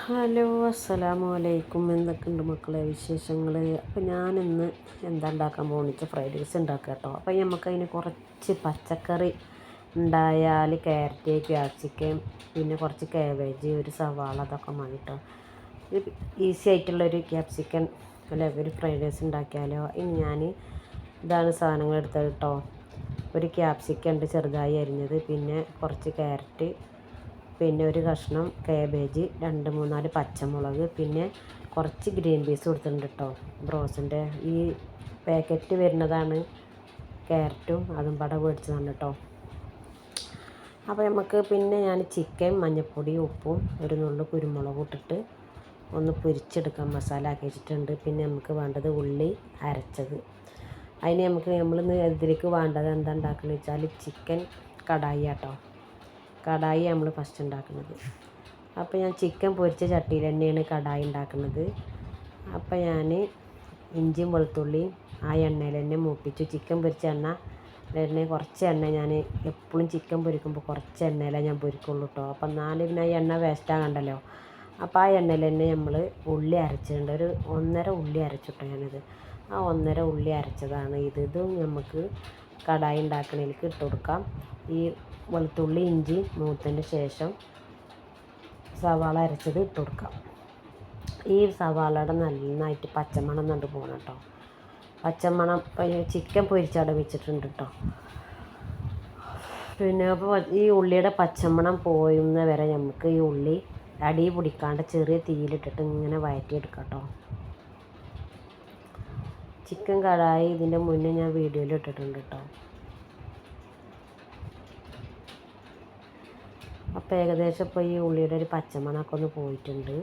Hello അസ്സലാമു അലൈക്കും. എന്തൊക്കെയുണ്ട് മക്കളെ വിശേഷങ്ങൾ? അപ്പോൾ ഞാനിന്ന് എന്താ ഉണ്ടാക്കാൻ പോകുന്നത് വെച്ചാൽ ഫ്രൈഡ് റൈസ് ഉണ്ടാക്കുക കേട്ടോ. അപ്പോൾ നമുക്കതിന് കുറച്ച് പച്ചക്കറി ഉണ്ടായാൽ ക്യാരറ്റ്, ക്യാപ്സിക്കം, പിന്നെ കുറച്ച് കാബേജ്, ഒരു സവാള, അതൊക്കെ മതി കേട്ടോ. ഇത് ഈസി ആയിട്ടുള്ളൊരു ക്യാപ്സിക്കൻ അല്ല ഒരു ഫ്രൈഡ് റൈസ് ഉണ്ടാക്കിയാലോ. ഇനി ഞാൻ ഇതാണ് സാധനങ്ങൾ എടുത്തത് കേട്ടോ. ഒരു ക്യാപ്സിക്കം ഉണ്ട് ചെറുതായി അരിഞ്ഞത്, പിന്നെ കുറച്ച് ക്യാരറ്റ്, പിന്നെ ഒരു കഷ്ണം കാബേജ്, 2-3-4 പച്ചമുളക്, പിന്നെ കുറച്ച് ഗ്രീൻ പീസ് കൊടുത്തിട്ടുണ്ട് കേട്ടോ. ബ്രോസിൻ്റെ ഈ പാക്കറ്റ് വരുന്നതാണ് ക്യാരറ്റും അതും പട മേടിച്ചതാണ് കേട്ടോ. അപ്പോൾ നമുക്ക് പിന്നെ ഞാൻ ചിക്കൻ മഞ്ഞൾപ്പൊടി ഉപ്പും ഒരു നുള്ളു കുരുമുളകും ഇട്ടിട്ട് ഒന്ന് പൊരിച്ചെടുക്കാൻ മസാല ആക്കി വെച്ചിട്ടുണ്ട്. പിന്നെ നമുക്ക് വേണ്ടത് ഉള്ളി അരച്ചത്. അതിന് നമ്മളിന്ന് ഇതിലേക്ക് വേണ്ടത് എന്താ ഉണ്ടാക്കുന്നത് വെച്ചാൽ ചിക്കൻ കടായി ആട്ടോ. കടായി നമ്മൾ ഫസ്റ്റ് ഉണ്ടാക്കുന്നത്. അപ്പോൾ ഞാൻ ചിക്കൻ പൊരിച്ച ചട്ടിയിൽ തന്നെയാണ് കടായി ഉണ്ടാക്കുന്നത്. അപ്പോൾ ഞാൻ ഇഞ്ചിയും വെളുത്തുള്ളിയും ആ എണ്ണയിൽ തന്നെ മൂപ്പിച്ചു. ചിക്കൻ പൊരിച്ച കുറച്ച് എണ്ണ ഞാൻ എപ്പോഴും ചിക്കൻ പൊരിക്കുമ്പോൾ കുറച്ച് എണ്ണയിലേ ഞാൻ പൊരിക്കുള്ളൂ കേട്ടോ. അപ്പം എന്നാലും പിന്നെ ആ എണ്ണ വേസ്റ്റ് ആകണ്ടല്ലോ. അപ്പോൾ ആ എണ്ണയിൽ തന്നെ നമ്മൾ ഉള്ളി അരച്ചിട്ടുണ്ട്. ഒരു 1.5 ഉള്ളി അരച്ചിട്ടോ ഞാനിത്. ആ 1.5 ഉള്ളി അരച്ചതാണ് ഇതും നമുക്ക് കടായി ഉണ്ടാക്കുന്നതിലേക്ക് ഇട്ട് കൊടുക്കാം. ഈ വെളുത്തുള്ളി ഇഞ്ചി മൂത്തതിന് ശേഷം സവാള അരച്ചത് ഇട്ട് കൊടുക്കാം. ഈ സവാളയുടെ നന്നായിട്ട് പച്ചമണം കണ്ട് പോകണം കേട്ടോ. പച്ചമണം ചിക്കൻ പൊരിച്ചവിടെ വെച്ചിട്ടുണ്ട് കേട്ടോ. പിന്നെ അപ്പോൾ ഈ ഉള്ളിയുടെ പച്ചമണം പോയുന്ന വരെ നമുക്ക് ഈ ഉള്ളി അടി പിടിക്കാണ്ട് ചെറിയ തീയിലിട്ടിട്ട് ഇങ്ങനെ വഴറ്റിയെടുക്കാം കേട്ടോ. ചിക്കൻ കടായി ഇതിൻ്റെ മുന്നേ ഞാൻ വീഡിയോയിൽ ഇട്ടിട്ടുണ്ട് കേട്ടോ. അപ്പോൾ ഏകദേശം ഇപ്പോൾ ഈ ഉള്ളിയുടെ ഒരു പച്ചമണമൊക്കെ ഒന്ന് പോയിട്ടുണ്ട്.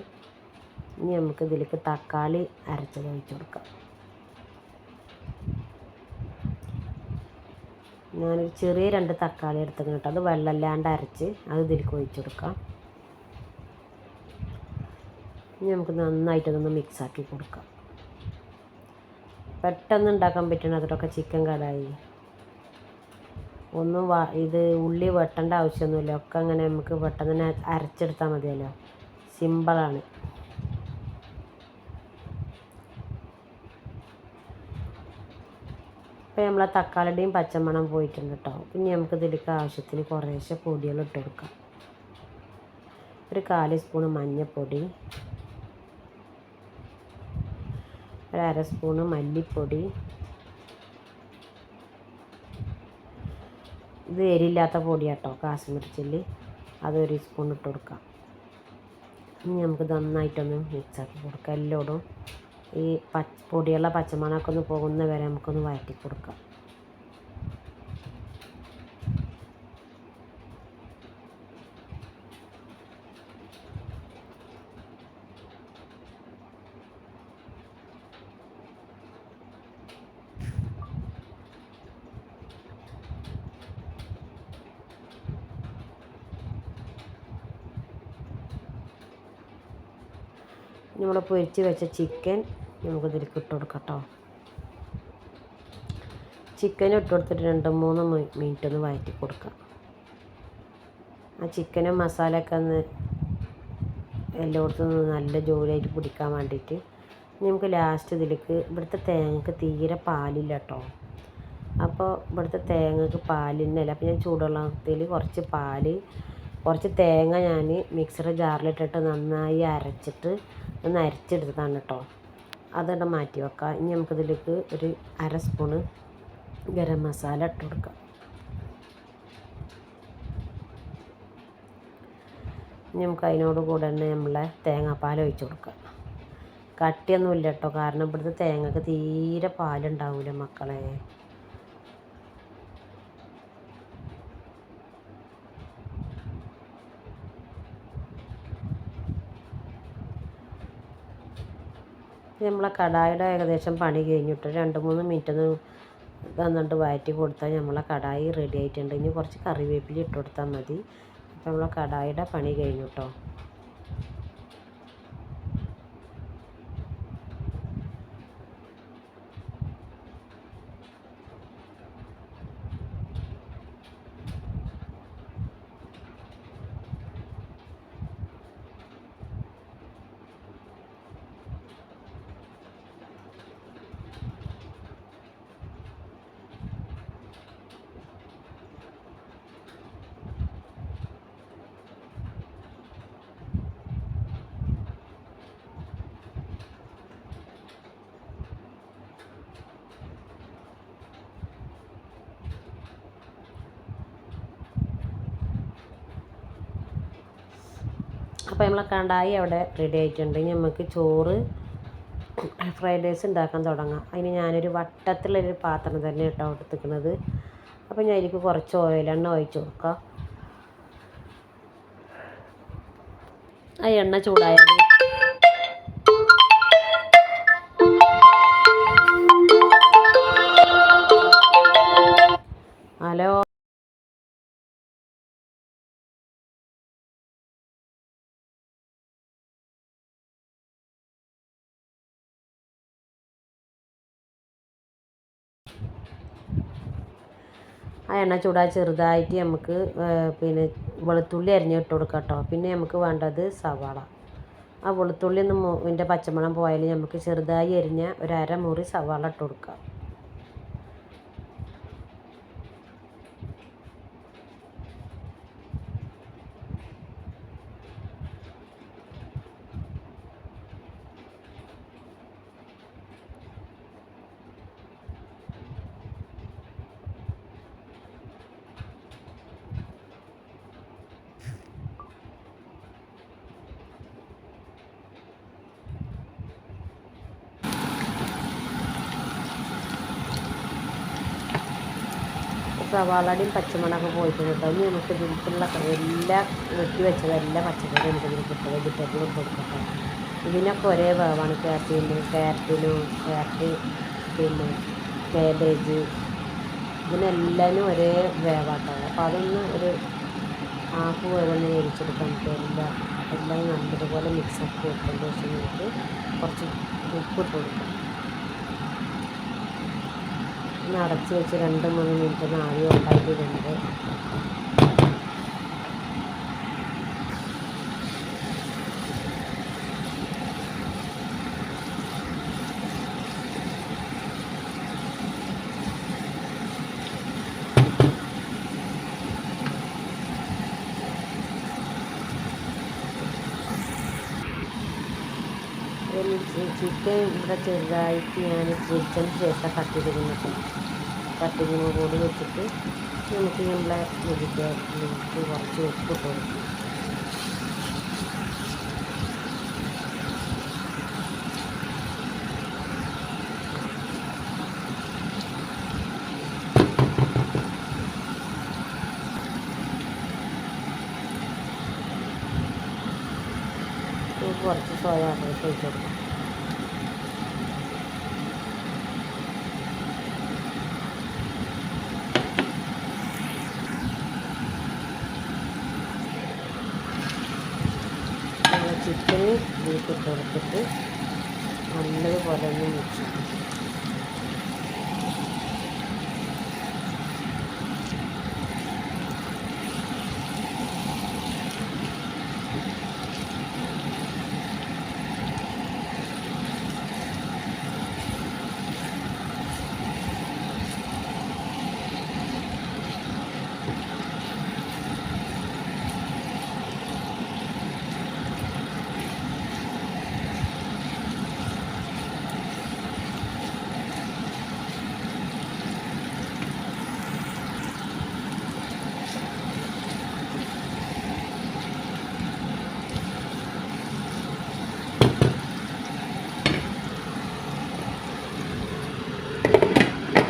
ഇനി നമുക്ക് ഇതിലേക്ക് തക്കാളി അരച്ചത് ഒഴിച്ച് കൊടുക്കാം. ഞാനൊരു ചെറിയ 2 തക്കാളി എടുത്തേക്കണം കേട്ടോ. അത് വെള്ളമില്ലാണ്ട് അരച്ച് അത് ഇതിലേക്ക് ഒഴിച്ച് കൊടുക്കാം. ഇനി നമുക്ക് നന്നായിട്ടതൊന്ന് മിക്സാക്കി കൊടുക്കാം. പെട്ടെന്ന് ഉണ്ടാക്കാൻ പറ്റണം അതിലൊക്കെ ചിക്കൻ കടായി. ഒന്നും ഇത് ഉള്ളി വെട്ടേണ്ട ആവശ്യമൊന്നുമില്ല. ഒക്കെ അങ്ങനെ നമുക്ക് പെട്ടെന്ന് തന്നെ അരച്ചെടുത്താൽ മതിയല്ലോ. സിമ്പിളാണ്. ഇപ്പോൾ നമ്മളെ തക്കാളിയുടെയും പച്ചമണം പോയിട്ടുണ്ട് കേട്ടോ. പിന്നെ നമുക്ക് ഇതിലേക്ക് ആവശ്യത്തിന് കുറേശ്ശെ പൊടികൾ ഇട്ട് കൊടുക്കാം. ഒരു 1/4 സ്പൂണ് മഞ്ഞൾപ്പൊടി, ഒരു 1/2 സ്പൂണ് മല്ലിപ്പൊടി, ഇത് എരിയില്ലാത്ത പൊടിയാട്ടോ കാശ്മീർ ചില്ലി, അതൊരു സ്പൂൺ ഇട്ട് കൊടുക്കാം. ഇനി നമുക്ക് നന്നായിട്ടൊന്ന് മിക്സാക്കി കൊടുക്കാം. എല്ലോടും ഈ പൊടിയുള്ള പച്ചമണമൊക്കെ ഒന്ന് പോകുന്ന വരെ നമുക്കൊന്ന് വഴറ്റി കൊടുക്കാം. നമ്മൾ പൊരിച്ച് വെച്ച ചിക്കൻ നമുക്ക് ഇതിലേക്ക് ഇട്ട് കൊടുക്കാം കേട്ടോ. ചിക്കൻ ഇട്ട് കൊടുത്തിട്ട് 2-3 മിനിറ്റ് ഒന്ന് വഴറ്റി കൊടുക്കാം. ആ ചിക്കനും മസാലയൊക്കെ ഒന്ന് എല്ലായിടത്തും നല്ല ജോലിയായിട്ട് പിടിക്കാൻ വേണ്ടിയിട്ട്. നമുക്ക് ലാസ്റ്റ് ഇതിലേക്ക് ഇവിടുത്തെ തേങ്ങക്ക് തീരെ പാലില്ല കേട്ടോ. അപ്പോൾ ഇവിടുത്തെ തേങ്ങക്ക് പാലിനല്ല. അപ്പോൾ ഞാൻ ചൂടുവെള്ളത്തിൽ കുറച്ച് തേങ്ങ ഞാൻ മിക്സർ ജാറിലിട്ടിട്ട് നന്നായി അരച്ചിട്ട് ഒന്ന് അരച്ചെടുത്തതാണ് കേട്ടോ. അതവിടെ മാറ്റി വെക്കാം. ഇനി നമുക്കിതിലേക്ക് ഒരു 1/2 സ്പൂണ് ഗരം മസാല ഇട്ട് കൊടുക്കാം. ഇനി നമുക്ക് അതിനോട് കൂടെ തന്നെ നമ്മളെ തേങ്ങാപ്പാൽ ഒഴിച്ച് കൊടുക്കാം. കട്ടിയൊന്നുമില്ല കേട്ടോ, കാരണം ഇവിടുത്തെ തേങ്ങക്ക് തീരെ പാലുണ്ടാവില്ല മക്കളെ. നമ്മളെ കടായിയുടെ ഏകദേശം പണി കഴിഞ്ഞിട്ട് 2-3 മിനിറ്റ് ഒന്ന് തന്നിട്ട് വഴറ്റി കൊടുത്താൽ നമ്മളെ കടായി റെഡി ആയിട്ടുണ്ട്. ഇനി കുറച്ച് കറിവേപ്പില ഇട്ട് കൊടുത്താൽ മതി. അപ്പോൾ നമ്മളെ കടായിയുടെ പണി കഴിഞ്ഞു കേട്ടോ. അപ്പോൾ നമ്മളെ കണ്ടായി അവിടെ റെഡി ആയിട്ടുണ്ട്. ഇനി നമുക്ക് ചോറ് ഫ്രൈഡ് റൈസ് ഉണ്ടാക്കാൻ തുടങ്ങാം. അതിന് ഞാനൊരു വട്ടത്തിലൊരു പാത്രം തന്നെ കേട്ടോ എടുത്തിരിക്കുന്നത്. അപ്പോൾ ഞാൻ അതിലേക്ക് കുറച്ച് ഓയിലെണ്ണ ഒഴിച്ച് കൊടുക്കാം. ആ എണ്ണ ചൂടായാൽ ഹലോ ആ എണ്ണ ചൂടായി ചെറുതായിട്ട് നമുക്ക് പിന്നെ വെളുത്തുള്ളി അരിഞ്ഞിട്ട് കൊടുക്കാം കേട്ടോ. പിന്നെ നമുക്ക് വേണ്ടത് സവാള. ആ വെളുത്തുള്ളി ഒന്ന് ഇതിൻ്റെ പച്ചമണം പോയാൽ നമുക്ക് ചെറുതായി അരിഞ്ഞ ഒരു അരമുറി സവാള ഇട്ട് കൊടുക്കാം. സവാളയുടെയും പച്ചമണമൊക്കെ പോയിട്ടുണ്ട് കേട്ടോ. ഇനി നമുക്ക് ഇതിലേക്കുള്ള എല്ലാം വെട്ടി വെച്ചതെല്ലാം പച്ചക്കറി നമുക്ക് ഇതിൽ കിട്ടും. വെജിറ്റബിളും കൊടുക്കട്ടെ. ഇതിനൊക്കെ ഒരേ വേവാണ്. ക്യാരറ്റ് പിന്നെ കാബേജ് ഇതിനെല്ലാനും ഒരേ വേവാട്ടോ. അപ്പോൾ അതൊന്ന് ഒരു ഹാഫ് വേവൊന്ന് വേവിച്ചെടുക്കാൻ നമുക്ക് എല്ലാം നല്ലതുപോലെ മിക്സാക്കി വെക്കേണ്ട ശേഷം നമുക്ക് കുറച്ച് ഉപ്പിട്ട് കൊടുക്കാം. ഒന്ന് അടച്ച് വെച്ച് 2-3 മിനിറ്റ് ആവി ഉണ്ടാക്കിയിട്ടുണ്ട്. ചിക്കൻ ഇവിടെ ചെറുതായിട്ട് ഞാൻ പൊരിച്ചതിന് ശേഷം കട്ട് ചെയ്തിരുന്നത് കൂടി വെച്ചിട്ട് നമുക്ക് നമ്മളെ വെജിറ്റബിൾക്ക് കുറച്ച് ഉപ്പ് കൊടുക്കും. കുറച്ച് സോയാ സോസ് ഒഴിച്ച് കൊടുക്കും. ചിക്കന് ഇതിലേക്ക് ഇട്ട് കൊടുത്തിട്ട് നല്ലതുപോലെ ഒന്ന് മിക്സ് ചെയ്യും.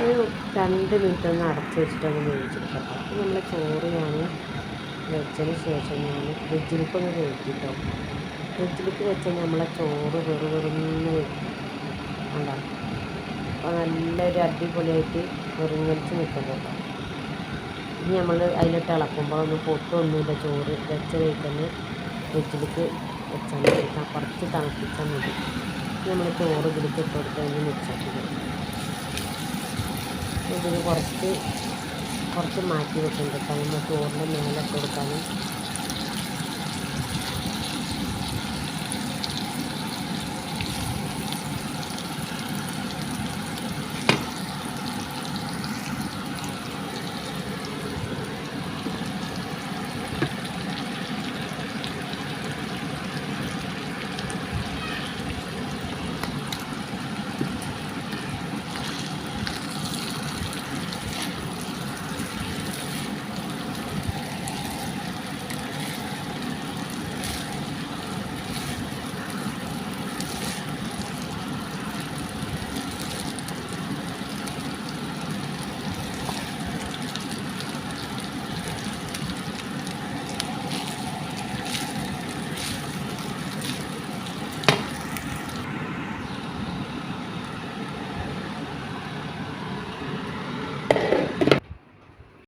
ഒരു 2 മിനിറ്റ് ഒന്ന് അടച്ച് വെച്ചിട്ടൊന്ന് വേവിച്ചെടുക്കാം. അപ്പോൾ നമ്മൾ ചോറ് ഞാൻ വെച്ചതിന് ശേഷം ഞാൻ ഫ്രിഡ്ജിലേക്കൊന്ന് വേവിച്ചിട്ടോ. ഫ്രിഡ്ജിലേക്ക് വെച്ചാൽ നമ്മളെ ചോറ് വെറുന്ന് ഉണ്ടാകും. അപ്പോൾ നല്ലൊരു അടിപൊളിയായിട്ട് വെറുങ്ങലിച്ച് നിൽക്കുന്നുണ്ടോ. ഇനി നമ്മൾ അതിലിട്ട് ഇളക്കുമ്പോഴൊന്നും പൊട്ടൊന്നുമില്ല. ചോറ് വെച്ച കഴിക്കുന്ന ഫ്രിഡ്ജിലേക്ക് വെച്ചാൽ മതി. കുറച്ച് തണുപ്പിച്ചാൽ മതി. നമ്മൾ ചോറ് ഇതിലേക്ക് ഇട്ട് കൊടുത്ത് കഴിഞ്ഞ് മിക്സാക്കി കൊടുക്കും. ഇതിന് കുറച്ച് മാറ്റി വെക്കുന്നുണ്ട്. നമ്മൾ ചോറിൻ്റെ മേലെ ഇട്ട് കൊടുക്കാനും